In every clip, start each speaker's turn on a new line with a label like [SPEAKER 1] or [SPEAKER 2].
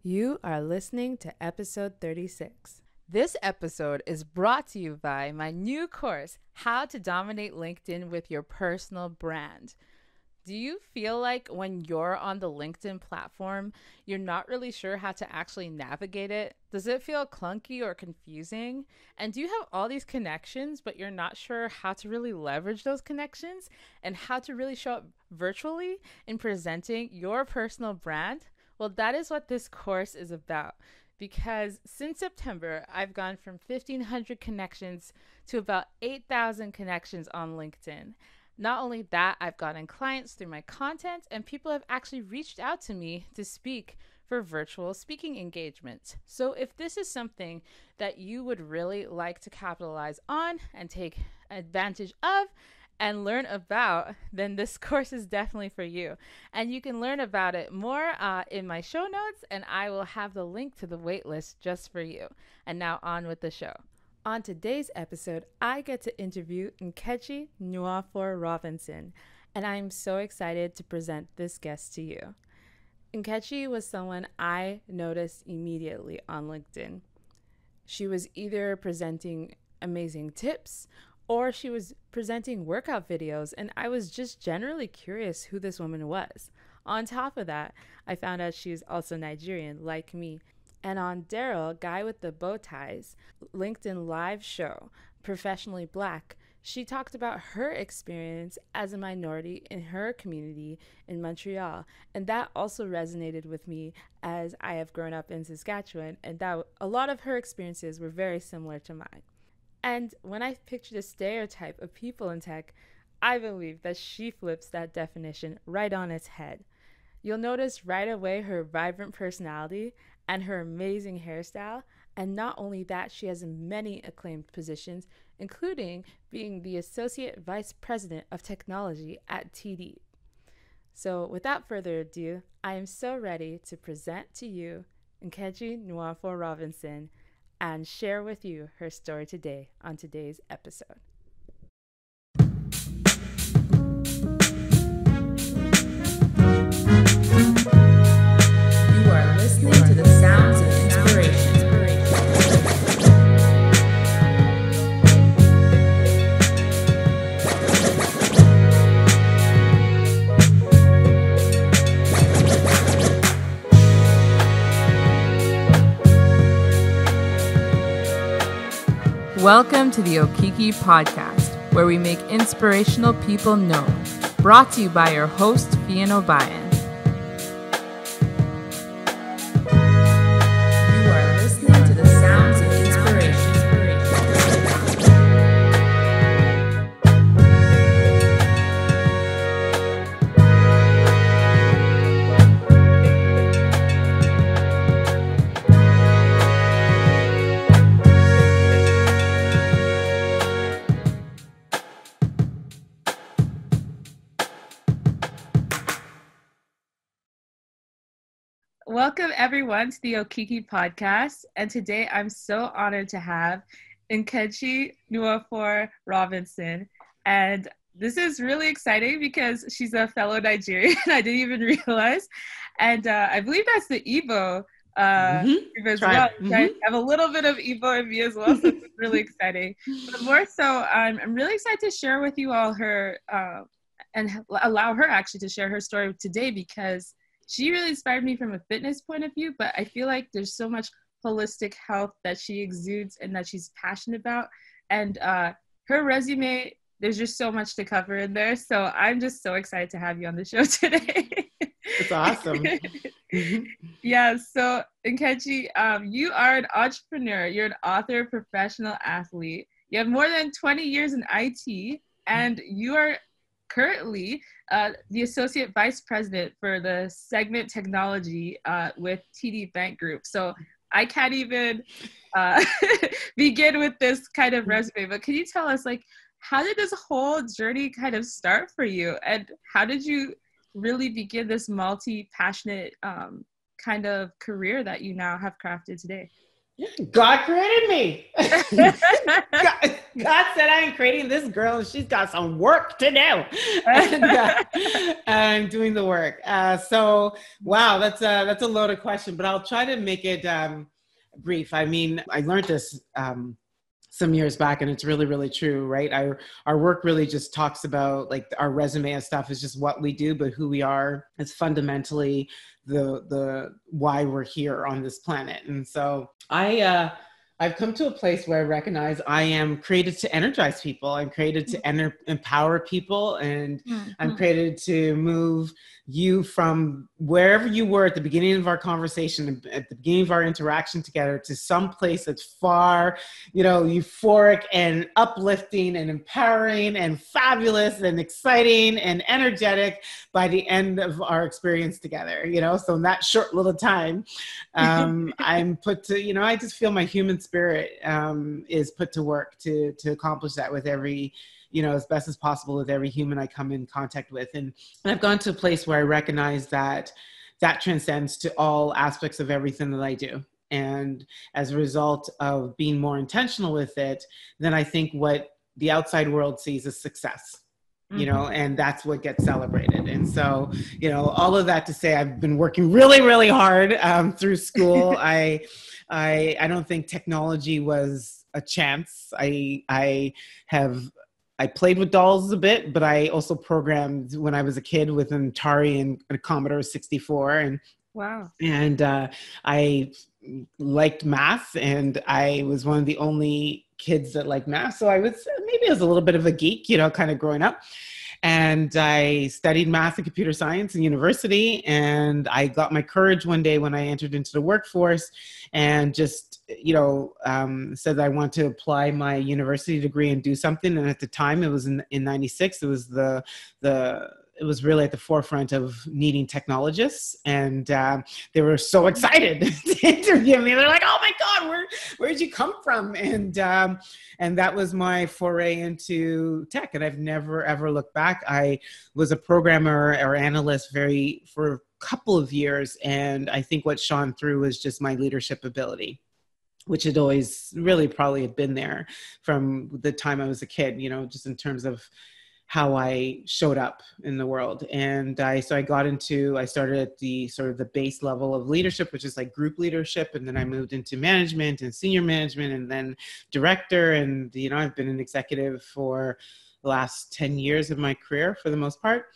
[SPEAKER 1] You are listening to episode 36. This episode is brought to you by my new course, How to Dominate LinkedIn with Your Personal Brand. Do you feel like when you're on the LinkedIn platform, you're not really sure how to actually navigate it? Does it feel clunky or confusing? And do you have all these connections, but you're not sure how to really leverage those connections and how to really show up virtually in presenting your personal brand? Well, that is what this course is about. Because since September, I've gone from 1,500 connections to about 8,000 connections on LinkedIn. Not only that, I've gotten clients through my content, and people have actually reached out to me to speak for virtual speaking engagements. So if this is something that you would really like to capitalize on and take advantage of and learn about, then this course is definitely for you. And you can learn about it more in my show notes, and I will have the link to the waitlist just for you. And now on with the show. On today's episode, I get to interview Nkechi Nwafor-Robinson, and I'm so excited to present this guest to you. Nkechi was someone I noticed immediately on LinkedIn. She was either presenting amazing tips or she was presenting workout videos, and I was just generally curious who this woman was. On top of that, I found out she was also Nigerian, like me. And on Daryl, Guy with the Bow Ties, LinkedIn live show, Professionally Black, she talked about her experience as a minority in her community in Montreal. And that also resonated with me as I have grown up in Saskatchewan, and that a lot of her experiences were very similar to mine. And when I pictured a stereotype of people in tech, I believe that she flips that definition right on its head. You'll notice right away her vibrant personality and her amazing hairstyle. And not only that, she has many acclaimed positions, including being the Associate Vice President of Technology at TD. So without further ado, I am so ready to present to you Nkechi Nwafor-Robinson and share with you her story today on today's episode. You are listening to the sounds of inspiration. Welcome to the Okiki Podcast, where we make inspirational people known. Brought to you by your host, Fian O'Brien. You are listening to the sounds of inspiration. Welcome everyone to the Okiki Podcast, and today I'm so honored to have Nkechi Nwafor-Robinson, and this is really exciting because she's a fellow Nigerian. I didn't even realize, and I believe that's the Igbo as well. I have a little bit of Igbo in me as well, so it's really exciting. But more so, I'm really excited to share with you all her and allow her actually to share her story today, because she really inspired me from a fitness point of view, but I feel like there's so much holistic health that she exudes and that she's passionate about. And her resume, there's just so much to cover in there. So I'm just so excited to have you on the show today.
[SPEAKER 2] It's awesome.
[SPEAKER 1] Yeah, so Nkechi, you are an entrepreneur. You're an author, professional athlete. You have more than 20 years in IT, and you are currently the Associate Vice President for the segment technology with TD Bank Group. So I can't even begin with this kind of resume, but can you tell us, like, how did this whole journey kind of start for you? And how did you really begin this multi-passionate kind of career that you now have crafted today?
[SPEAKER 2] God created me. God said, I am creating this girl and she's got some work to do. And I'm doing the work. So, wow, that's a loaded question, but I'll try to make it brief. I mean, I learned this some years back, and it's really, really true, right? Our work really just talks about like our resume and stuff is just what we do, but who we are is fundamentally the why we're here on this planet. And so I've come to a place where I recognize I am created to energize people. I'm created to empower people, and I'm created to move you from wherever you were at the beginning of our conversation, at the beginning of our interaction together, to some place that's far, euphoric and uplifting and empowering and fabulous and exciting and energetic by the end of our experience together, so in that short little time, I'm put to, I just feel my human spirit is put to work to accomplish that with every, as best as possible with every human I come in contact with. And I've gone to a place where I recognize that transcends to all aspects of everything that I do. And as a result of being more intentional with it, then I think what the outside world sees is success. And that's what gets celebrated. And so, all of that to say, I've been working really, really hard through school. I don't think technology was a chance. I played with dolls a bit, but I also programmed when I was a kid with an Atari and a Commodore 64. And
[SPEAKER 1] wow.
[SPEAKER 2] And I liked math, and I was one of the only kids that liked math. So I was a little bit of a geek, kind of growing up. And I studied math and computer science in university. And I got my courage one day when I entered into the workforce and just, said I want to apply my university degree and do something. And at the time, it was in 96, it was it was really at the forefront of needing technologists. And they were so excited to interview me. They're like, oh my God, where'd you come from? And that was my foray into tech. And I've never, ever looked back. I was a programmer or analyst for a couple of years. And I think what shone through was just my leadership ability, which had always really probably had been there from the time I was a kid, just in terms of how I showed up in the world. And I started at the sort of the base level of leadership, which is like group leadership. And then I moved into management and senior management and then director. And, I've been an executive for the last 10 years of my career for the most part.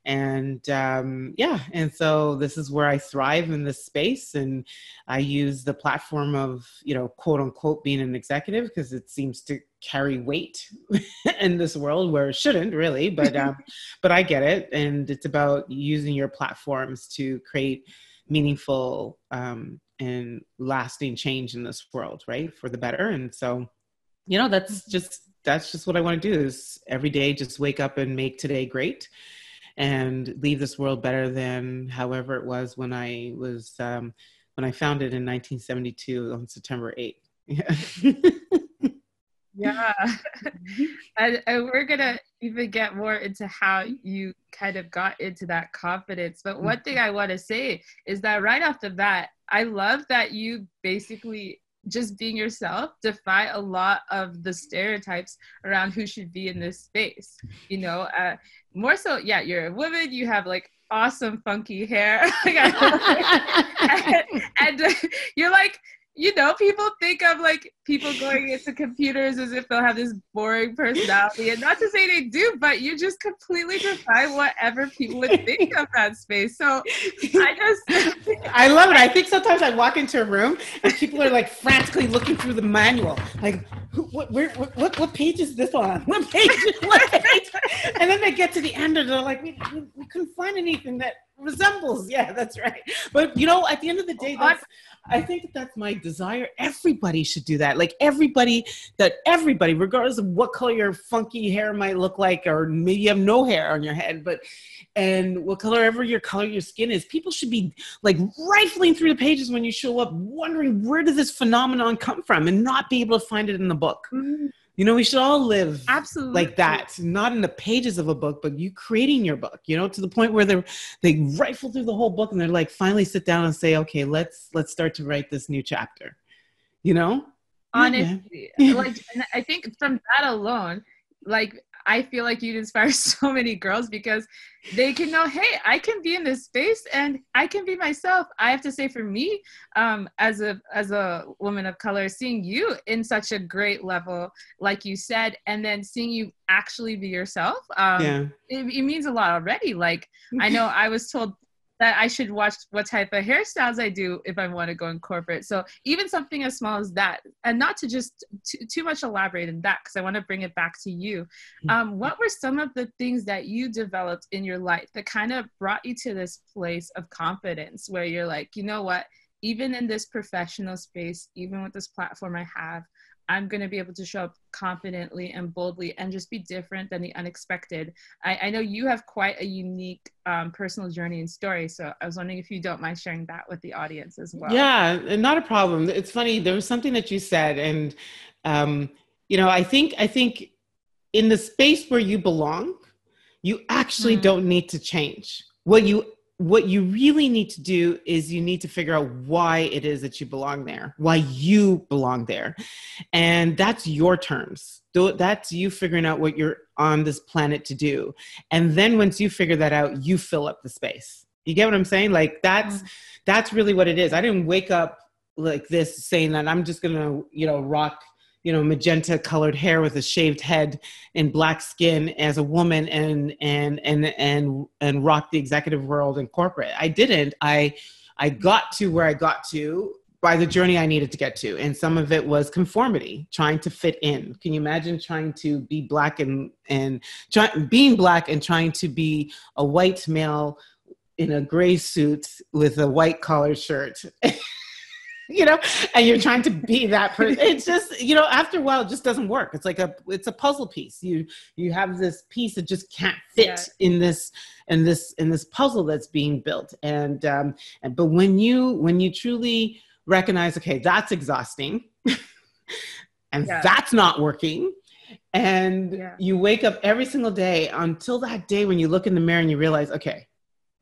[SPEAKER 2] And and so this is where I thrive in this space. And I use the platform of, quote unquote, being an executive because it seems to carry weight in this world where it shouldn't really, but I get it. And it's about using your platforms to create meaningful and lasting change in this world, right? For the better. And so, that's just what I want to do is every day, just wake up and make today great and leave this world better than however it was when I founded in 1972 on September 8th.
[SPEAKER 1] Yeah. And we're going to even get more into how you kind of got into that confidence. But one thing I want to say is that right off the bat, I love that you basically just being yourself defy a lot of the stereotypes around who should be in this space. More so, yeah, you're a woman, you have like awesome funky hair. and you're like, people think of like people going into computers as if they'll have this boring personality, and not to say they do, but you just completely defy whatever people would think of that space. So I
[SPEAKER 2] love it. I think sometimes I walk into a room and people are like frantically looking through the manual, like what page is this on? What page? And then they get to the end and they're like, we couldn't find anything that resembles. Yeah, that's right. But at the end of the day, I think that's my desire. Everybody should do that. Like everybody, regardless of what color your funky hair might look like, or maybe you have no hair on your head, and what color your skin is, people should be like rifling through the pages when you show up, wondering where did this phenomenon come from, and not be able to find it in the book. Mm-hmm. We should all live
[SPEAKER 1] absolutely
[SPEAKER 2] like that, not in the pages of a book, but you creating your book, to the point where they rifle through the whole book and they're like, finally sit down and say, okay, let's start to write this new chapter. you know? Yeah, man.
[SPEAKER 1] Honestly, like, and I think from that alone, like, I feel like you'd inspire so many girls because they can know, hey, I can be in this space and I can be myself. I have to say, for me, as a woman of color, seeing you in such a great level, like you said, and then seeing you actually be yourself,
[SPEAKER 2] Yeah.
[SPEAKER 1] it means a lot already. Like, I know I was told that I should watch what type of hairstyles I do if I want to go in corporate. So even something as small as that, and not to just too much elaborate in that, because I want to bring it back to you. What were some of the things that you developed in your life that kind of brought you to this place of confidence where you're like, you know what, even in this professional space, even with this platform I have, I'm going to be able to show up confidently and boldly and just be different than the unexpected. I know you have quite a unique personal journey and story. So I was wondering if you don't mind sharing that with the audience as well.
[SPEAKER 2] Yeah, and not a problem. It's funny. There was something that you said, and I think in the space where you belong, you actually don't need to change. What you really need to do is you need to figure out why it is that you belong there, why you belong there. And that's your terms. That's you figuring out what you're on this planet to do. And then once you figure that out, you fill up the space. You get what I'm saying? Like that's really what it is. I didn't wake up like this saying that I'm just going to, rock, magenta colored hair with a shaved head and black skin as a woman and rock the executive world and corporate. I didn't. I got to where I got to by the journey I needed to get to. And some of it was conformity, trying to fit in. Can you imagine trying to be black being black and trying to be a white male in a gray suit with a white collar shirt? And you're trying to be that person. It's just, after a while, it just doesn't work. It's like it's a puzzle piece. You have this piece that just can't fit in this puzzle that's being built. But when you truly recognize, okay, that's exhausting and that's not working. And you wake up every single day until that day when you look in the mirror and you realize, okay,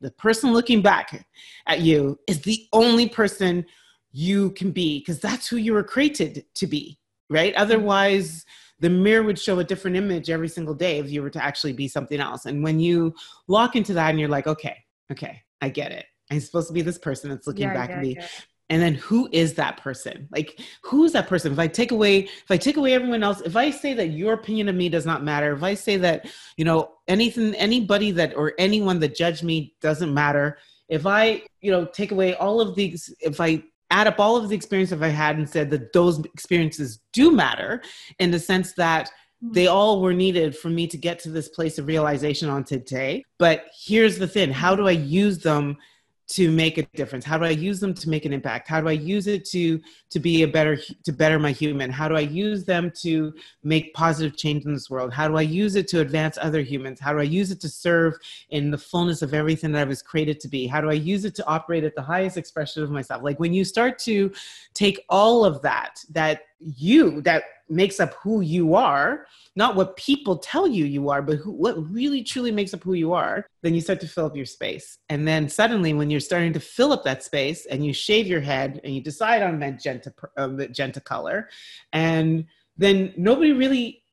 [SPEAKER 2] the person looking back at you is the only person you can be, because that's who you were created to be, right? Otherwise, the mirror would show a different image every single day if you were to actually be something else. And when you lock into that and you're like, okay, I get it. I'm supposed to be this person that's looking back at me. And then who is that person? Like, who's that person? If I take away everyone else, if I say that your opinion of me does not matter, if I say that, anybody that, or anyone that judged me doesn't matter, if I, take away all of these, if I add up all of the experiences I've had and said that those experiences do matter in the sense that they all were needed for me to get to this place of realization on today. But here's the thing. How do I use them to make a difference? How do I use them to make an impact? How do I use it to better my human? How do I use them to make positive change in this world? How do I use it to advance other humans? How do I use it to serve in the fullness of everything that I was created to be? How do I use it to operate at the highest expression of myself? Like, when you start to take all of that makes up who you are, not what people tell you are, but what really truly makes up who you are, then you start to fill up your space. And then suddenly when you're starting to fill up that space and you shave your head and you decide on magenta color, and then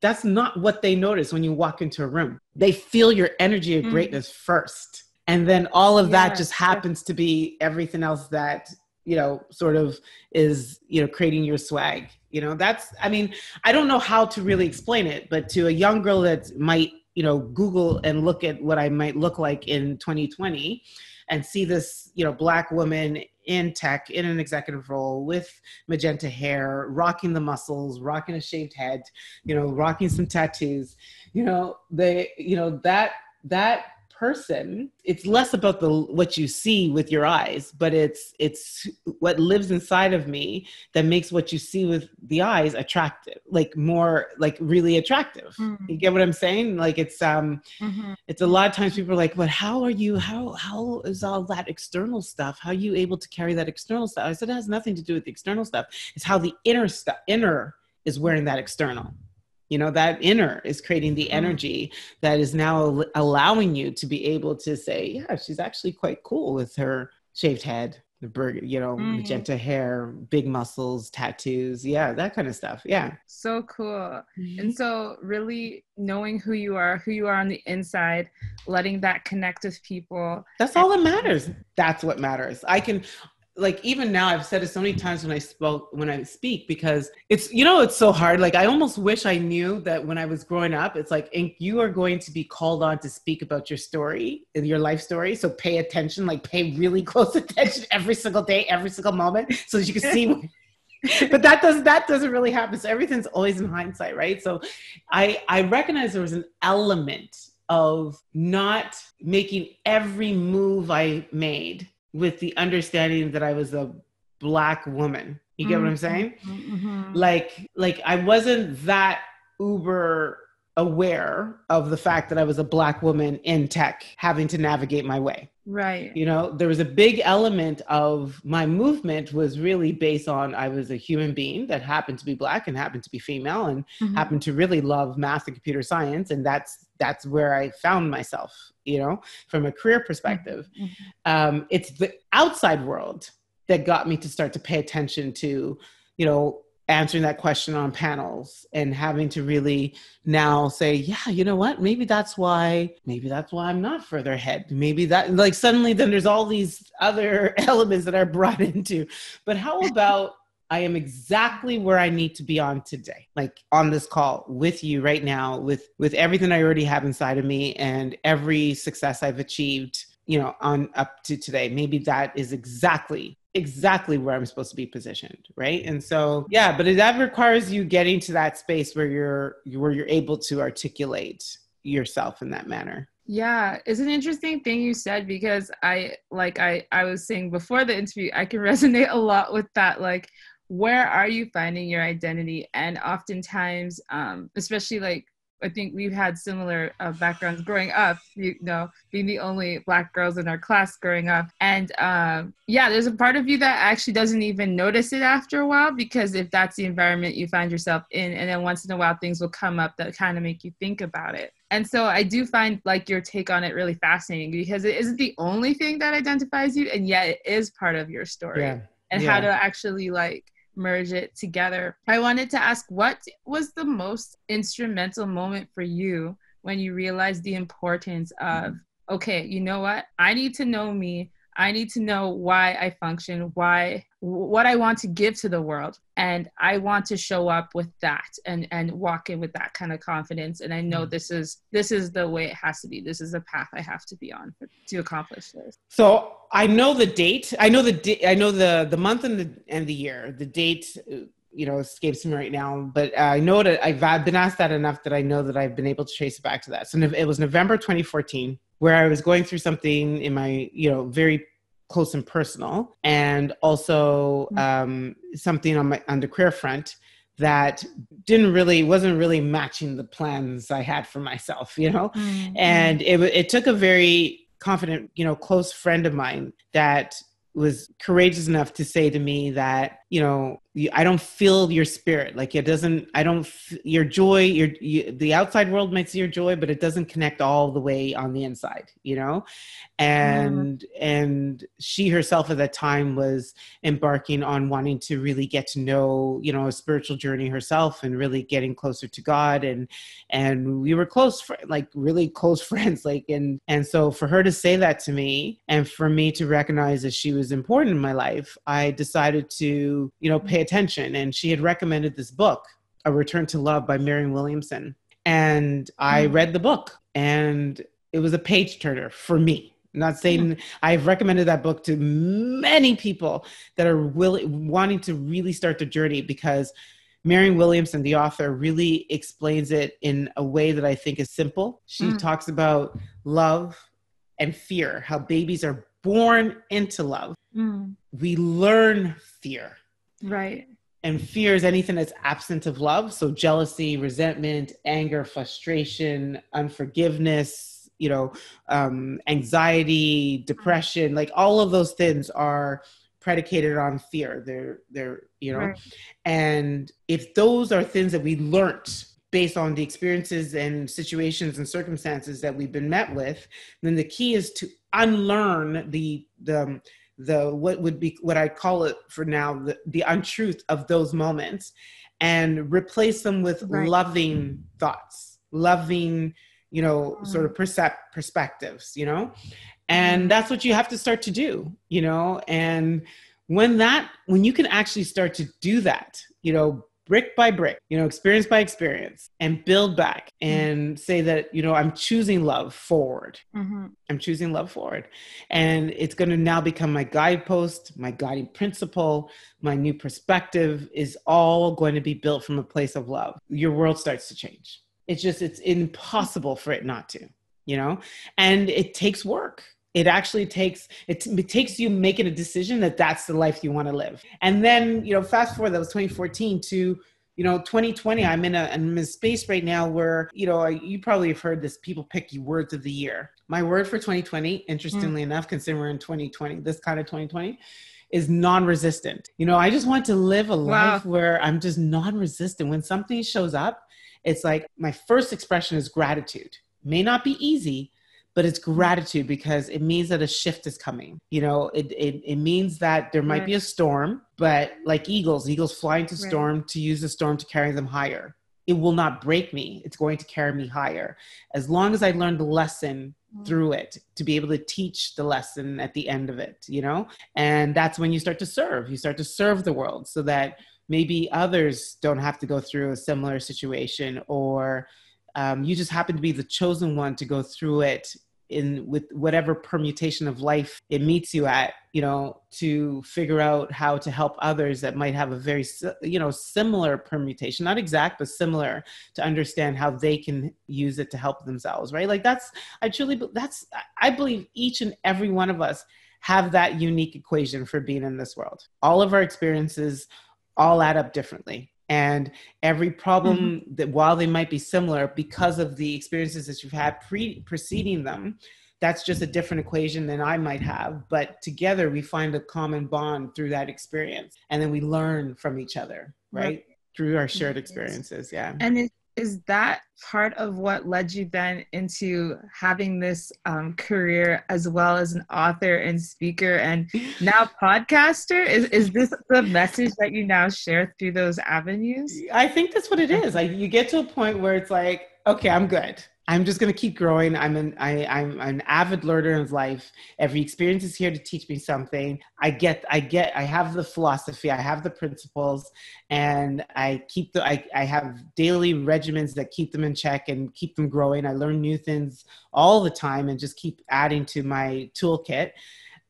[SPEAKER 2] that's not what they notice when you walk into a room. They feel your energy of greatness first. And then all of that just happens to be everything else that, sort of is, creating your swag. I don't know how to really explain it, but to a young girl that might, Google and look at what I might look like in 2020 and see this, Black woman in tech, in an executive role with magenta hair, rocking the muscles, rocking a shaved head, rocking some tattoos, that person, it's less about what you see with your eyes, but it's what lives inside of me that makes what you see with the eyes attractive, like more like really attractive. You get what I'm saying? Like it's a lot of times people are like, but how is all that external stuff? How are you able to carry that external stuff? I said, it has nothing to do with the external stuff. It's how the inner is wearing that external. That inner is creating the energy that is now allowing you to be able to say, yeah, she's actually quite cool with her shaved head the burger, you know, magenta hair, big muscles, tattoos. Yeah, that kind of stuff. Yeah.
[SPEAKER 1] So cool.
[SPEAKER 2] Mm-hmm.
[SPEAKER 1] And so really knowing who you are on the inside, letting that connect with people.
[SPEAKER 2] That's all that matters. That's what matters. I can, like, even now, I've said it so many times when I speak, because it's, you know, it's so hard. Like, I almost wish I knew that when I was growing up, it's like, Ink, you are going to be called on to speak about your story, your life story. So pay attention, like pay really close attention every single day, every single moment, so that you can see. But that doesn't really happen. So everything's always in hindsight, right? So I recognize there was an element of not making every move I made with the understanding that I was a Black woman. You get what I'm saying?
[SPEAKER 1] Mm-hmm.
[SPEAKER 2] Like I wasn't that uber aware of the fact that I was a Black woman in tech having to navigate my way.
[SPEAKER 1] Right.
[SPEAKER 2] You know, there was a big element of my movement was really based on, I was a human being that happened to be Black and happened to be female and happened to really love math and computer science. And that's where I found myself, you know, from a career perspective. It's the outside world that got me to start to pay attention to, you know, answering that question on panels and having to really now say, yeah, you know what, maybe that's why I'm not further ahead. Maybe that, like, suddenly then there's all these other elements that are brought into, but how about I am exactly where I need to be on today, like on this call with you right now, with everything I already have inside of me and every success I've achieved, you know, on up to today. Maybe that is exactly where I'm supposed to be positioned, right? And so, yeah, but that requires you getting to that space where you're able to articulate yourself in that manner.
[SPEAKER 1] Yeah, it's an interesting thing you said, because I was saying before the interview, I can resonate a lot with that. Like, where are you finding your identity? And oftentimes, especially like, I think we've had similar backgrounds growing up, you know, being the only Black girls in our class growing up. And yeah, there's a part of you that actually doesn't even notice it after a while, because if that's the environment you find yourself in, and then once in a while things will come up that kind of make you think about it. And so I do find like your take on it really fascinating, because it isn't the only thing that identifies you, and yet it is part of your story.
[SPEAKER 2] Yeah.
[SPEAKER 1] And how to actually like merge it together. I wanted to ask, what was the most instrumental moment for you when you realized the importance of, okay, you know what? I need to know me. I need to know why I function, what I want to give to the world. And I want to show up with that and walk in with that kind of confidence. And I know this is the way it has to be. This is the path I have to be on to accomplish this.
[SPEAKER 2] So I know the date. I know the month and the year. The date, you know, escapes me right now, but I know that I've been asked that enough that I know that I've been able to trace it back to that. So it was November 2014, where I was going through something in my, you know, very close and personal, and also something on the career front that wasn't really matching the plans I had for myself, you know. And it took a very confident, you know, close friend of mine that was courageous enough to say to me that, you know, I don't feel your spirit. Like your joy, the outside world might see your joy, but it doesn't connect all the way on the inside, you know? And she herself at that time was embarking on wanting to really get to know, you know, a spiritual journey herself and really getting closer to God. And we were really close friends. And so for her to say that to me and for me to recognize that she was important in my life, I decided to, you know, pay attention. And she had recommended this book, A Return to Love by Marianne Williamson. And I read the book, and it was a page turner for me. I'm not saying I've recommended that book to many people that are wanting to really start the journey, because Marianne Williamson, the author, really explains it in a way that I think is simple. She talks about love and fear, how babies are born into love. We learn fear.
[SPEAKER 1] Right.
[SPEAKER 2] And fear is anything that's absent of love. So jealousy, resentment, anger, frustration, unforgiveness, you know, anxiety, depression, like all of those things are predicated on fear. They're, you know, and if those are things that we learned based on the experiences and situations and circumstances that we've been met with, then the key is to unlearn the what I call it for now, the untruth of those moments, and replace them with loving thoughts, loving, sort of perspectives, and that's what you have to start to do, and when you can actually start to do that, brick by brick, experience by experience, and build back and say that, I'm choosing love forward. I'm choosing love forward. And it's going to now become my guidepost, my guiding principle, my new perspective is all going to be built from a place of love. Your world starts to change. It's impossible for it not to, and it takes work. It actually takes you making a decision that that's the life you want to live. And then, fast forward, that was 2014 to, 2020. I'm in a space right now where, you probably have heard this, people pick words of the year. My word for 2020, interestingly enough, considering we're in 2020, this kind of 2020, is non-resistant. I just want to live a life where I'm just non-resistant. When something shows up, it's like my first expression is gratitude. May not be easy, but it's gratitude because it means that a shift is coming. It means that there might be a storm, but like eagles fly into storm to use the storm to carry them higher. It will not break me. It's going to carry me higher. As long as I learn the lesson through it, to be able to teach the lesson at the end of it, and that's when you start to serve. You start to serve the world so that maybe others don't have to go through a similar situation, or you just happen to be the chosen one to go through it with whatever permutation of life it meets you at, to figure out how to help others that might have a very, similar permutation, not exact, but similar, to understand how they can use it to help themselves, right? Like I believe each and every one of us have that unique equation for being in this world. All of our experiences all add up differently. And every problem that, while they might be similar because of the experiences that you've had preceding them, that's just a different equation than I might have. But together we find a common bond through that experience. And then we learn from each other, right? Through our shared experiences. Yeah.
[SPEAKER 1] And is that part of what led you then into having this career as well as an author and speaker and now podcaster? Is this the message that you now share through those avenues?
[SPEAKER 2] I think that's what it is. Like, you get to a point where it's like, okay, I'm good. I'm just going to keep growing. I'm an avid learner of life. Every experience is here to teach me something. I have the philosophy, I have the principles, and I have daily regimens that keep them in check and keep them growing. I learn new things all the time and just keep adding to my toolkit.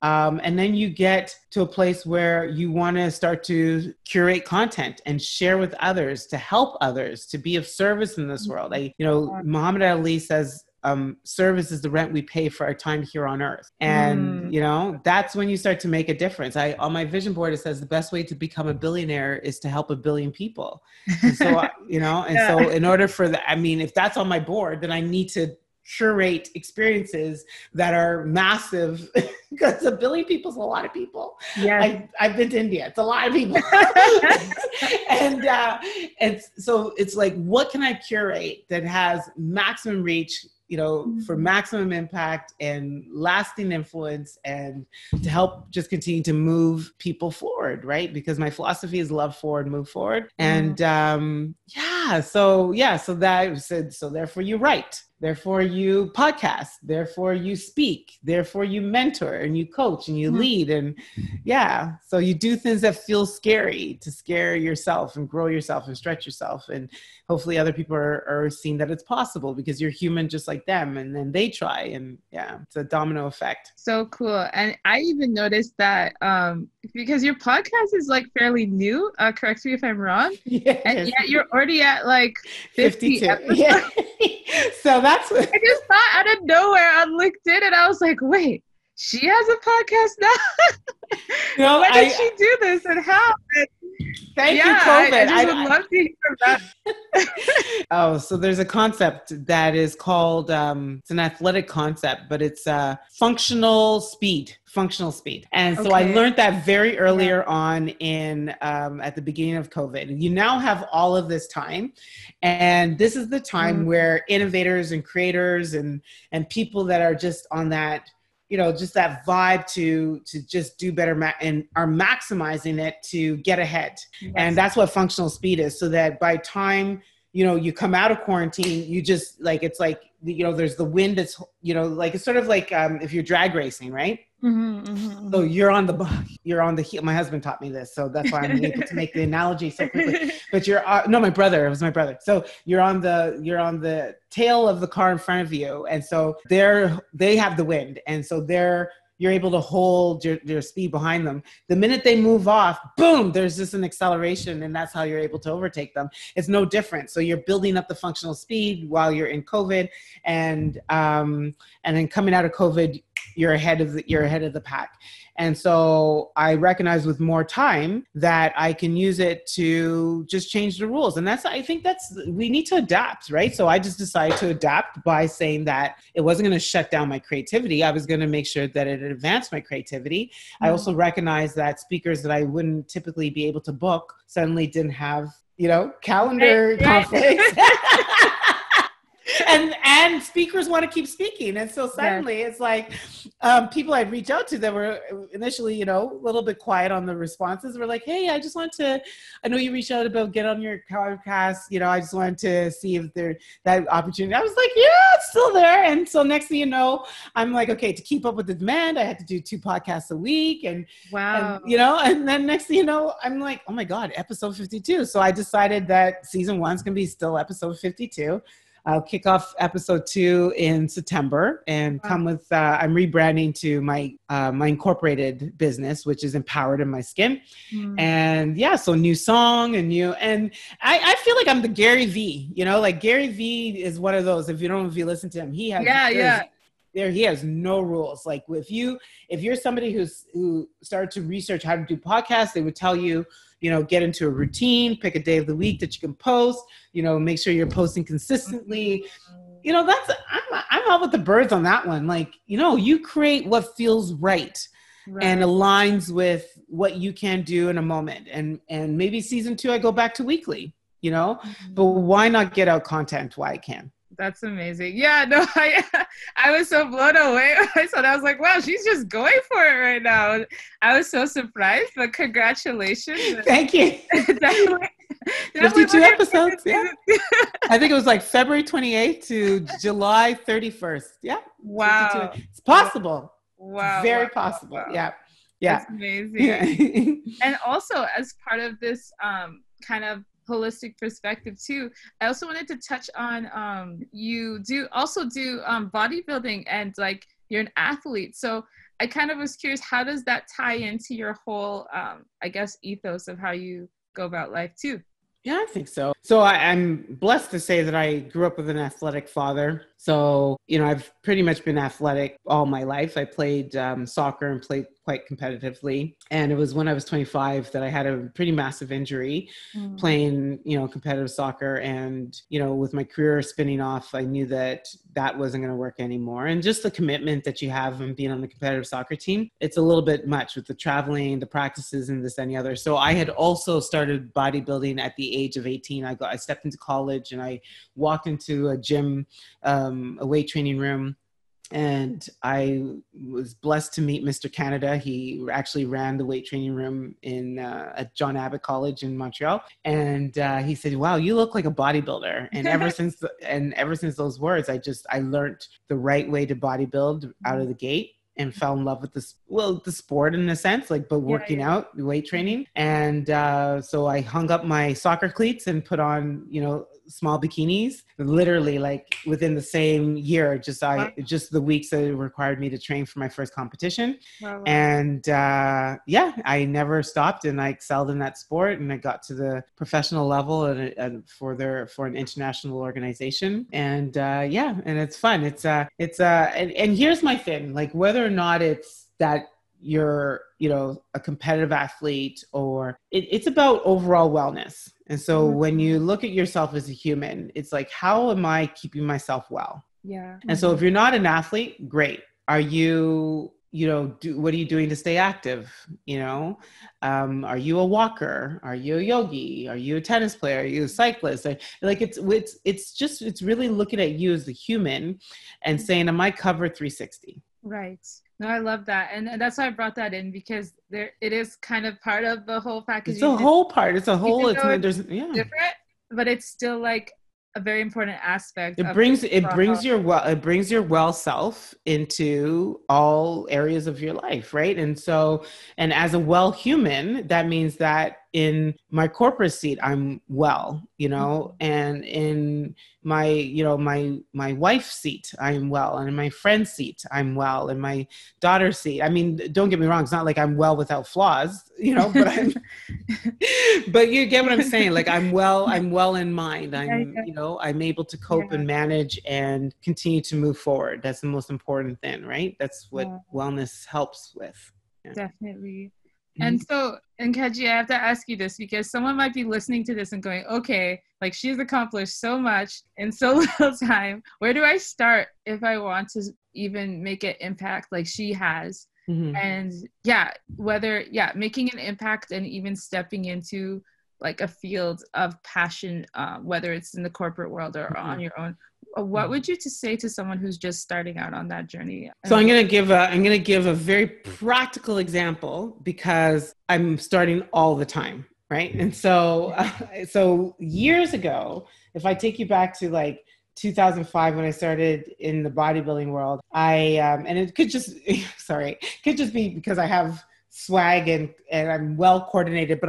[SPEAKER 2] And then you get to a place where you want to start to curate content and share with others, to help others, to be of service in this world. Muhammad Ali says, service is the rent we pay for our time here on earth. And, that's when you start to make a difference. On my vision board, it says the best way to become a billionaire is to help 1 billion people. And so, so in order for that, if that's on my board, then I need to curate experiences that are massive, because 1 billion people is a lot of people. Yeah, I've been to India. It's a lot of people. and so it's like, what can I curate that has maximum reach, for maximum impact and lasting influence, and to help just continue to move people forward, right? Because my philosophy is love forward, move forward. And so that said, so therefore you write. Therefore you podcast, therefore you speak, therefore you mentor and you coach and you lead. And so you do things that feel scary, to scare yourself and grow yourself and stretch yourself. And hopefully other people are seeing that it's possible, because you're human just like them, and then they try, and it's a domino effect.
[SPEAKER 1] So cool. And I even noticed that because your podcast is like fairly new, correct me if I'm wrong. Yes. And yet you're already at like 50 episodes. Yeah.
[SPEAKER 2] So that's what
[SPEAKER 1] I just saw out of nowhere on LinkedIn, and I was like, wait, she has a podcast now? When did she do this, and how?
[SPEAKER 2] Thank you, COVID.
[SPEAKER 1] I would love to hear that.
[SPEAKER 2] So there's a concept that is called, it's an athletic concept, but it's functional speed. And so I learned that very earlier on at the beginning of COVID. You now have all of this time. And this is the time where innovators and creators and people that are just on that just that vibe to just do better and are maximizing it to get ahead.
[SPEAKER 1] Yes.
[SPEAKER 2] And that's what functional speed is. So that by time, you come out of quarantine, you just like, it's like, there's the wind that's, like, it's sort of like if you're drag racing, right?
[SPEAKER 1] Mm-hmm, mm-hmm.
[SPEAKER 2] So you're on the heel. My husband taught me this, so that's why I'm able to make the analogy so quickly. But no, my brother. It was my brother. So you're on the tail of the car in front of you, and so they have the wind, and so you're able to hold your speed behind them. The minute they move off, boom, there's just an acceleration, and that's how you're able to overtake them. It's no different. So you're building up the functional speed while you're in COVID, and then coming out of COVID, you're ahead of the pack. And so I recognize with more time that I can use it to just change the rules. And I think we need to adapt, right? So I just decided to adapt by saying that it wasn't going to shut down my creativity. I was going to make sure that it advanced my creativity. Mm-hmm. I also recognize that speakers that I wouldn't typically be able to book suddenly didn't have, calendar conflicts. And speakers want to keep speaking. And so suddenly it's like people I'd reach out to that were initially, a little bit quiet on the responses were like, hey, I know you reached out about get on your podcast. I just wanted to see if that opportunity. I was like, yeah, it's still there. And so next thing you know, I'm like, okay, to keep up with the demand, I had to do 2 podcasts a week. And,
[SPEAKER 1] wow.
[SPEAKER 2] And then next thing you know, I'm like, oh my God, episode 52. So I decided that season 1's going to be still episode 52. I'll kick off episode 2 in September and come with, I'm rebranding to my incorporated business, which is Empowered in My Skin. Mm. And so new song and I feel like I'm the Gary V, like Gary V is one of those, if you listen to him, he has, he has no rules. Like if you're somebody who started to research how to do podcasts, they would tell you, get into a routine, pick a day of the week that you can post, make sure you're posting consistently. I'm all with the birds on that one. Like, you create what feels right. And aligns with what you can do in a moment. And maybe season 2, I go back to weekly, but why not get out content while I can?
[SPEAKER 1] That's amazing. Yeah, no, I was so blown away. I was like, wow, she's just going for it right now. I was so surprised, but congratulations.
[SPEAKER 2] Thank you.
[SPEAKER 1] definitely
[SPEAKER 2] 52 episodes. Yeah. I think it was like February 28th to July 31st. Yeah.
[SPEAKER 1] Wow.
[SPEAKER 2] 52. It's possible.
[SPEAKER 1] Wow.
[SPEAKER 2] It's very possible. Wow. Yeah. Yeah.
[SPEAKER 1] That's amazing. And also as part of this kind of holistic perspective too, I also wanted to touch on you do bodybuilding, and like you're an athlete, so I kind of was curious, how does that tie into your whole I guess ethos of how you go about life too?
[SPEAKER 2] Yeah, I think so. So I'm blessed to say that I grew up with an athletic father. So, I've pretty much been athletic all my life. I played soccer and played quite competitively. And it was when I was 25 that I had a pretty massive injury playing, competitive soccer. And, with my career spinning off, I knew that wasn't going to work anymore. And just the commitment that you have in being on the competitive soccer team, it's a little bit much with the traveling, the practices, and this and the other. So I had also started bodybuilding at the age of 18. I stepped into college and I walked into a gym, a weight training room. And I was blessed to meet Mr. Canada. He actually ran the weight training room at John Abbott College in Montreal. And he said, "Wow, you look like a bodybuilder." And ever since those words, I learned the right way to bodybuild out of the gate. And fell in love with the sport in a sense, but working out, weight training. And so I hung up my soccer cleats and put on, small bikinis, literally within the same year, just the weeks that it required me to train for my first competition. Wow. And I never stopped, and I excelled in that sport, and I got to the professional level and for an international organization. And and it's fun. And here's my thing, whether or not it's that you're, a competitive athlete, or it's about overall wellness. And so when you look at yourself as a human, it's like, how am I keeping myself well?
[SPEAKER 1] Yeah.
[SPEAKER 2] And so if you're not an athlete, great. Are you, what are you doing to stay active? Are you a walker? Are you a yogi? Are you a tennis player? Are you a cyclist? It's really looking at you as the human and saying, am I covered 360?
[SPEAKER 1] Right. No, I love that. And that's why I brought that in, because it is kind of part of the whole
[SPEAKER 2] It's
[SPEAKER 1] package.
[SPEAKER 2] a whole part. It's a whole,
[SPEAKER 1] Even
[SPEAKER 2] it's
[SPEAKER 1] though
[SPEAKER 2] not,
[SPEAKER 1] it's
[SPEAKER 2] there's, yeah.
[SPEAKER 1] different, but it's still like a very important aspect
[SPEAKER 2] It
[SPEAKER 1] of
[SPEAKER 2] brings it brings your well self into all areas of your life, right? And so, and as a well human, that means that in my corporate seat, I'm well, and in my, my wife's seat, I'm well, and in my friend's seat, I'm well, in my daughter's seat. I mean, don't get me wrong, it's not like I'm well without flaws, but I'm but you get what I'm saying. Like I'm well in mind. I'm able to cope and manage and continue to move forward. That's the most important thing, right? That's what wellness helps with.
[SPEAKER 1] Yeah. Definitely. And so, Nkechi, I have to ask you this, because someone might be listening to this and going, okay, like she's accomplished so much in so little time. Where do I start if I want to even make an impact like she has? And making an impact and even stepping into like a field of passion, whether it's in the corporate world or on your own. What would you say to someone who's just starting out on that journey?
[SPEAKER 2] So I'm going to give a very practical example, because I'm starting all the time, right? And so so years ago, if I take you back to like 2005 when I started in the bodybuilding world, and it could just be because I have swag and I'm well coordinated, but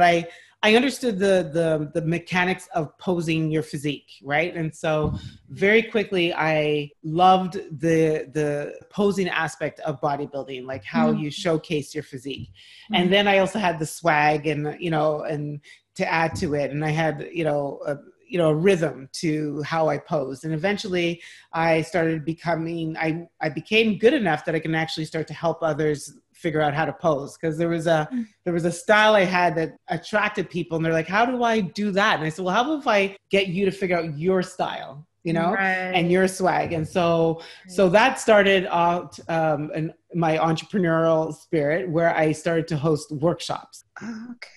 [SPEAKER 2] I understood the mechanics of posing your physique, right? And so very quickly, I loved the posing aspect of bodybuilding, like how you showcase your physique. And then I also had the swag and to add to it. And I had, a rhythm to how I posed. And eventually I started I became good enough that I can actually start to help others figure out how to pose, because there was a style I had that attracted people, and they're like, how do I do that? And I said, well, how about if I get you to figure out your style, and your swag? And so that started out in my entrepreneurial spirit, where I started to host workshops.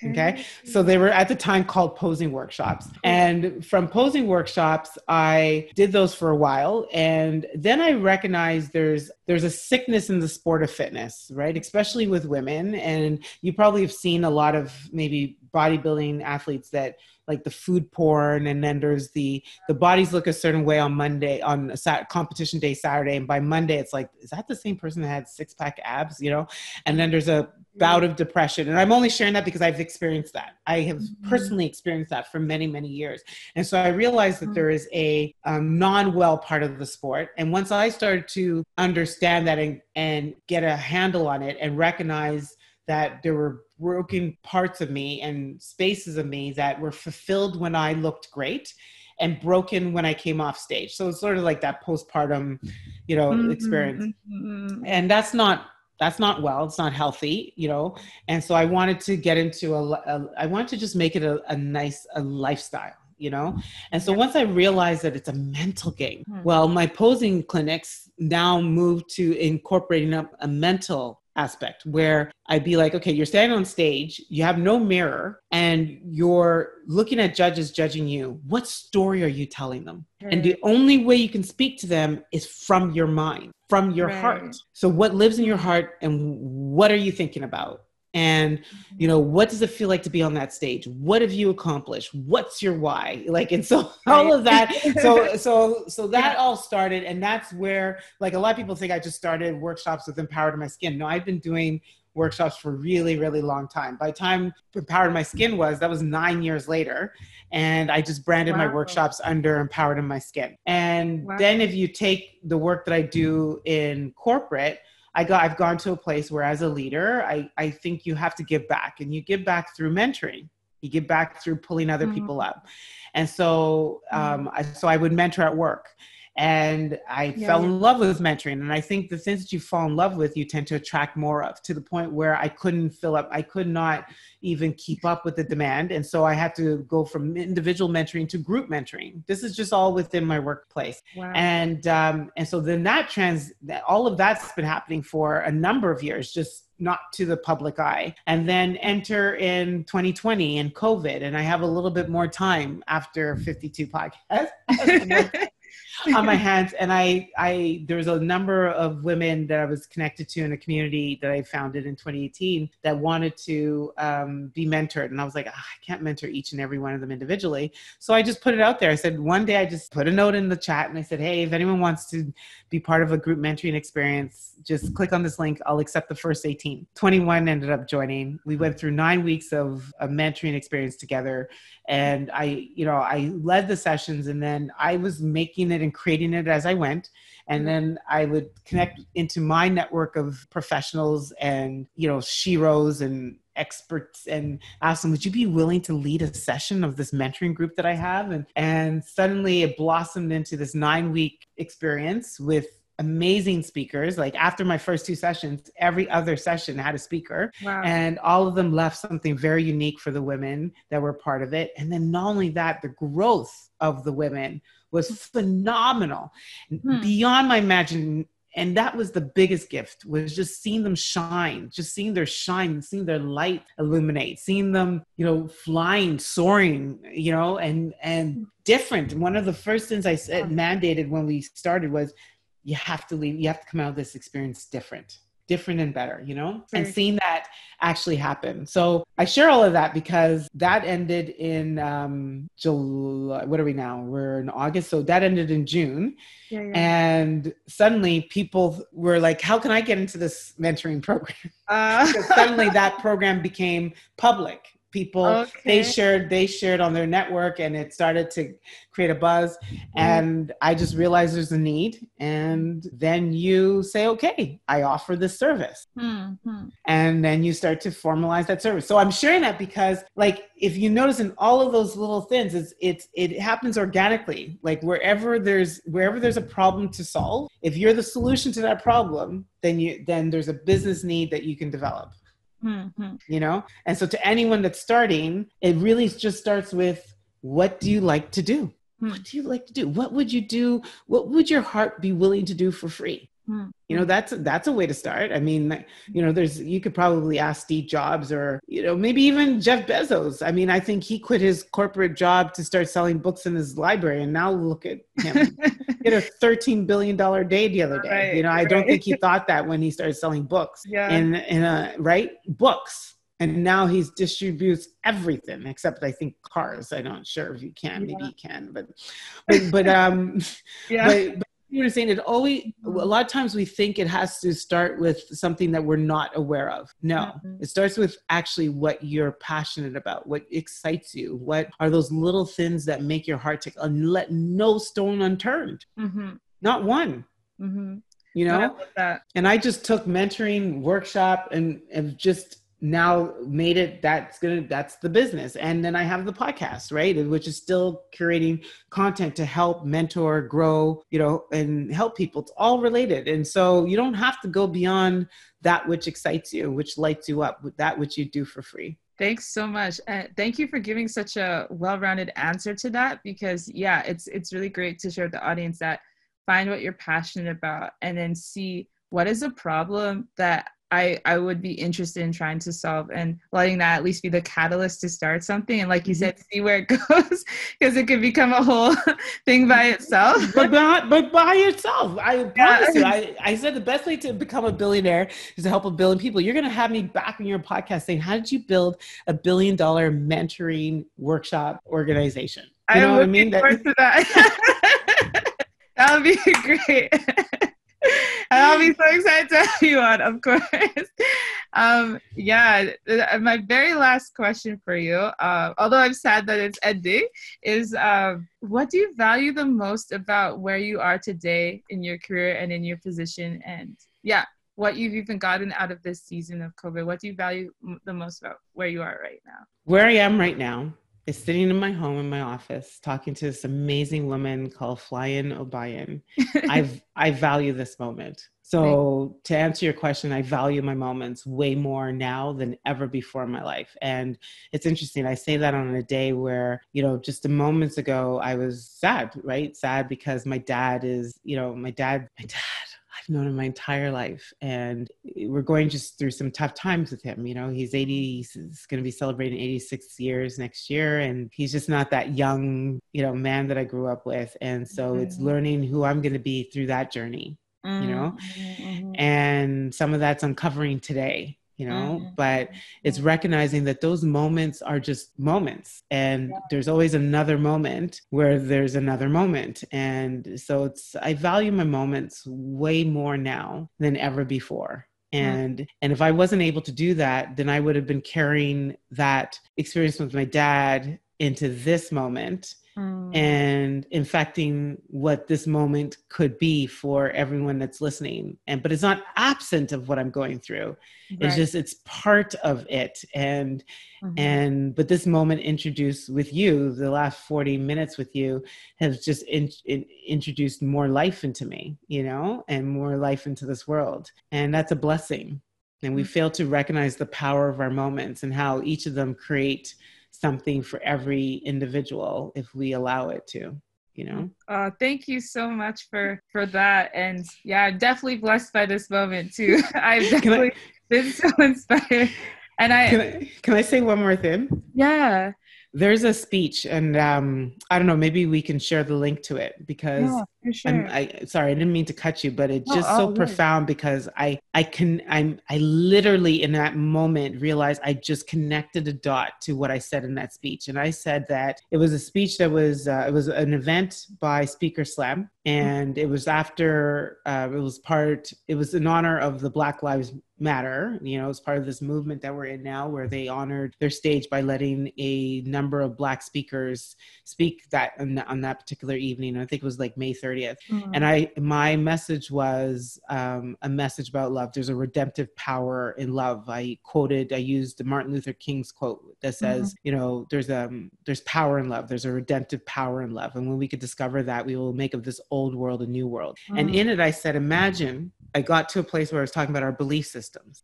[SPEAKER 2] Okay. So they were at the time called posing workshops. And from posing workshops, I did those for a while. And then I recognized there's a sickness in the sport of fitness, right? Especially with women. And you probably have seen a lot of maybe bodybuilding athletes that like the food porn, and then there's the bodies look a certain way on Monday, on competition day, Saturday, and by Monday it's like, is that the same person that had 6-pack abs, and then there's a bout of depression. And I'm only sharing that because I've experienced that. I have personally experienced that for many, many years. And so I realized that there is a non-well part of the sport. And once I started to understand that and get a handle on it and recognize that there were broken parts of me and spaces of me that were fulfilled when I looked great and broken when I came off stage. So it's sort of like that postpartum, experience. And that's not well, it's not healthy, And so I wanted to get into I wanted to just make it a nice lifestyle, And so once I realized that it's a mental game, well, my posing clinics now moved to incorporating up a mental aspect, where I'd be like, okay, you're standing on stage, you have no mirror, and you're looking at judges judging you. What story are you telling them? And the only way you can speak to them is from your mind, from your heart. So what lives in your heart, and what are you thinking about? And, what does it feel like to be on that stage? What have you accomplished? What's your why? And so all of that, so that all started. And that's where, a lot of people think I just started workshops with Empowered My Skin. No, I've been doing workshops for a really, really long time. By the time Empowered My Skin that was 9 years later. And I just branded my workshops under Empowered in My Skin. And then if you take the work that I do in corporate, I've gone to a place where, as a leader, I think you have to give back, and you give back through mentoring. You give back through pulling other people up. And so, I would mentor at work, and I fell in love with mentoring. And I think the things that you fall in love with, you tend to attract more of, to the point where I couldn't fill up. I could not even keep up with the demand. And so I had to go from individual mentoring to group mentoring. This is just all within my workplace. And so then all of that's been happening for a number of years, just not to the public eye. And then enter in 2020 and COVID. And I have a little bit more time after 52 podcasts. on my hands. And there was a number of women that I was connected to in a community that I founded in 2018 that wanted to be mentored. And I was like, I can't mentor each and every one of them individually. So I just put it out there. I said, one day I just put a note in the chat and I said, hey, if anyone wants to be part of a group mentoring experience, just click on this link. I'll accept the first 18. 21 ended up joining. We went through 9 weeks of a mentoring experience together. And I led the sessions, and then I was making it and creating it as I went. And then I would connect into my network of professionals and, sheroes and experts and ask them, would you be willing to lead a session of this mentoring group that I have? And suddenly it blossomed into this 9-week experience with amazing speakers. Like after my first 2 sessions, every other session had a speaker.
[SPEAKER 1] Wow.
[SPEAKER 2] And all of them left something very unique for the women that were part of it. And then not only that, the growth of the women was phenomenal, beyond my imagination. And that was the biggest gift, was just seeing them shine, just seeing their shine, seeing their light illuminate, seeing them, flying, soaring, and different. One of the first things I said, mandated when we started was, you have to leave, you have to come out of this experience different and better, and seeing that actually happen. So I share all of that because that ended in July. What are we now? We're in August. So that ended in June.
[SPEAKER 1] Yeah.
[SPEAKER 2] And suddenly people were like, how can I get into this mentoring program? Because suddenly that program became public. People, they shared on their network, and it started to create a buzz. And I just realized there's a need. And then you say, okay, I offer this service. And then you start to formalize that service. So I'm sharing that because, like, if you notice in all of those little things, it happens organically. Like wherever there's a problem to solve, if you're the solution to that problem, then there's a business need that you can develop. And so to anyone that's starting, it really just starts with, what do you like to do? What do you like to do? What would you do? What would your heart be willing to do for free? That's a way to start. I mean, you could probably ask Steve Jobs or, maybe even Jeff Bezos. I mean, I think he quit his corporate job to start selling books in his library. And now look at him. He had a $13 billion day the other day. I don't think he thought that when he started selling books books. And now he distributes everything except, I think, cars. I'm not sure if you can, maybe you can, but you were saying it always, a lot of times we think it has to start with something that we're not aware of. No, it starts with actually what you're passionate about, what excites you, what are those little things that make your heart tick, and let no stone unturned. Not one. And I just took mentoring workshop and have just now made it, that's the business. And then I have the podcast, right? Which is still curating content to help mentor, grow, and help people. It's all related. And so you don't have to go beyond that which excites you, which lights you up, with that which you do for free.
[SPEAKER 1] Thanks so much. And thank you for giving such a well-rounded answer to that, because it's really great to share with the audience that find what you're passionate about and then see what is a problem that I would be interested in trying to solve, and letting that at least be the catalyst to start something. And like you said, see where it goes, because it could become a whole thing by itself.
[SPEAKER 2] But by itself. I promise you, I said the best way to become a billionaire is to help 1 billion people. You're going to have me back on your podcast saying, how did you build $1 billion mentoring workshop organization? You know what I mean?
[SPEAKER 1] That would be great. And I'll be so excited to have you on, of course. My very last question for you, although I'm sad that it's ending, is what do you value the most about where you are today in your career and in your position? And what you've even gotten out of this season of COVID? What do you value the most about where you are right now?
[SPEAKER 2] Where I am right now is sitting in my home, in my office, talking to this amazing woman called Flyin Obayan. I value this moment. So to answer your question, I value my moments way more now than ever before in my life. And it's interesting. I say that on a day where, just a moments ago, I was sad, right? Sad because my dad is, I I've known him my entire life. And we're going just through some tough times with him. You know, he's 80, he's going to be celebrating 86 years next year. And he's just not that young, you know, man that I grew up with. And so it's learning who I'm going to be through that journey, you know, and some of that's uncovering today. You know, but it's recognizing that those moments are just moments, and there's always another moment where there's another moment. And so I value my moments way more now than ever before. And if I wasn't able to do that, then I would have been carrying that experience with my dad into this moment and infecting what this moment could be for everyone that's listening. But it's not absent of what I'm going through. It's just, it's part of it. But this moment introduced with you, the last 40 minutes with you, has just introduced more life into me, you know, and more life into this world. And that's a blessing. And we fail to recognize the power of our moments and how each of them create something for every individual if we allow it to, you know.
[SPEAKER 1] Thank you so much for that. And yeah, I'm definitely blessed by this moment too. I've definitely been so inspired. And
[SPEAKER 2] can I say one more thing?
[SPEAKER 1] Yeah.
[SPEAKER 2] There's a speech, and I don't know, maybe we can share the link to it, because
[SPEAKER 1] for sure.
[SPEAKER 2] Sorry, I didn't mean to cut you, but it's just so profound, because I literally in that moment realized I just connected a dot to what I said in that speech. And I said that it was a speech that was, it was an event by Speaker Slam. And it was after, it was in honor of the Black Lives Matter. You know, it's part of this movement that we're in now, where they honored their stage by letting a number of Black speakers speak that on that particular evening. I think it was like May 30th. And my message was a message about love. There's a redemptive power in love. I used Martin Luther King's quote that says, you know, there's power in love. There's a redemptive power in love. And when we could discover that, we will make of this old world a new world. And in it, I said, imagine, I got to a place where I was talking about our belief systems,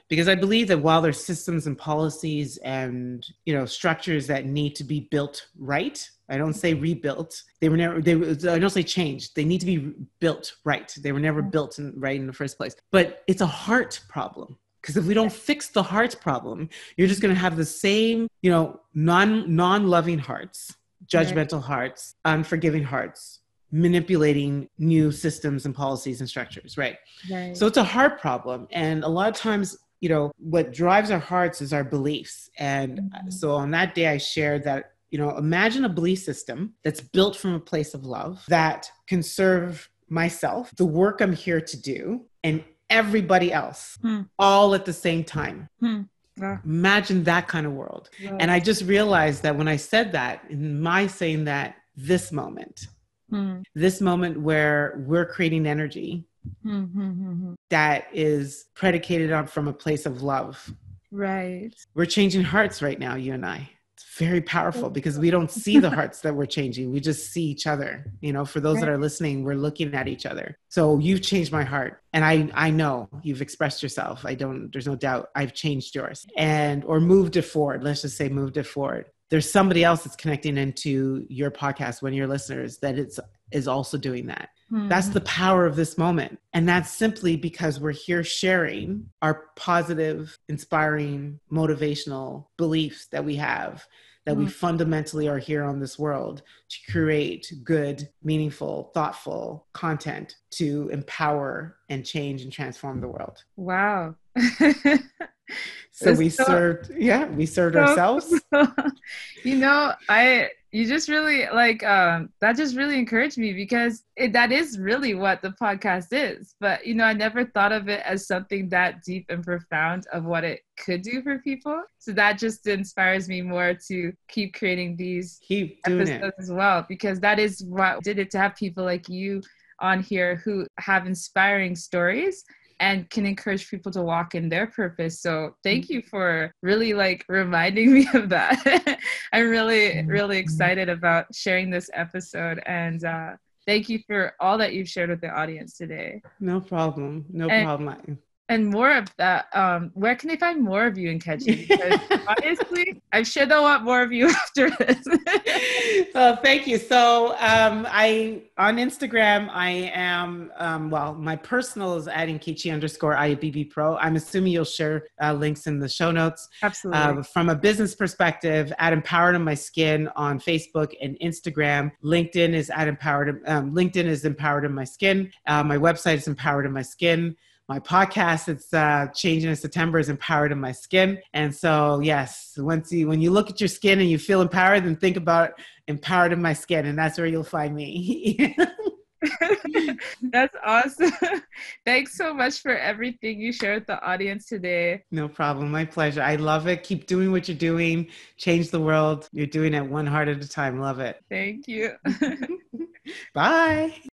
[SPEAKER 2] because I believe that while there's systems and policies and, you know, structures that need to be built right, I don't say rebuilt. I don't say changed. They need to be built right. They were never built right in the first place. But it's a heart problem. Because if we don't fix the heart problem, you're just going to have the same, you know, non-loving hearts, judgmental hearts, unforgiving hearts, manipulating new systems and policies and structures, right? So it's a heart problem. And a lot of times, you know, what drives our hearts is our beliefs. And so on that day, I shared that, you know, imagine a belief system that's built from a place of love that can serve myself, the work I'm here to do, and everybody else, all at the same time. Imagine that kind of world. And I just realized that when I said that, in my saying that, this moment where we're creating energy that is predicated on from a place of love. We're changing hearts right now, you and I. It's very powerful, because we don't see the hearts that we're changing. We just see each other. You know, for those that are listening, we're looking at each other. So you've changed my heart. And I know you've expressed yourself. There's no doubt I've changed yours, or moved it forward. Let's just say moved it forward. There's somebody else that's connecting into your podcast, when your listeners, that is also doing that. That's the power of this moment. And that's simply because we're here sharing our positive, inspiring, motivational beliefs that we have, that we fundamentally are here on this world to create good, meaningful, thoughtful content to empower and change and transform the world.
[SPEAKER 1] Wow.
[SPEAKER 2] So we served ourselves.
[SPEAKER 1] You know, you just really that just really encouraged me, because that is really what the podcast is. But, you know, I never thought of it as something that deep and profound of what it could do for people. So that just inspires me more to keep creating these episodes as well, because that is what did it, to have people like you on here who have inspiring stories and can encourage people to walk in their purpose. So thank you for really reminding me of that. I'm really, really excited about sharing this episode. And thank you for all that you've shared with the audience today.
[SPEAKER 2] No problem.
[SPEAKER 1] And more of that, where can they find more of you, Nkechi? Because honestly, I sure don't want more of you after this.
[SPEAKER 2] Well, thank you. So I on Instagram, I am, well, my personal is at Nkechi_IBB Pro. I'm assuming you'll share links in the show notes.
[SPEAKER 1] Absolutely.
[SPEAKER 2] From a business perspective, at Empowered in My Skin on Facebook and Instagram. LinkedIn is at LinkedIn is Empowered in My Skin. My website is Empowered in My Skin. My podcast, it's changing in September, is Empowered in My Skin. And so, yes, when you look at your skin and you feel empowered, then think about Empowered in My Skin, and that's where you'll find me.
[SPEAKER 1] That's awesome. Thanks so much for everything you shared with the audience today.
[SPEAKER 2] No problem. My pleasure. I love it. Keep doing what you're doing. Change the world. You're doing it one heart at a time. Love it.
[SPEAKER 1] Thank you.
[SPEAKER 2] Bye.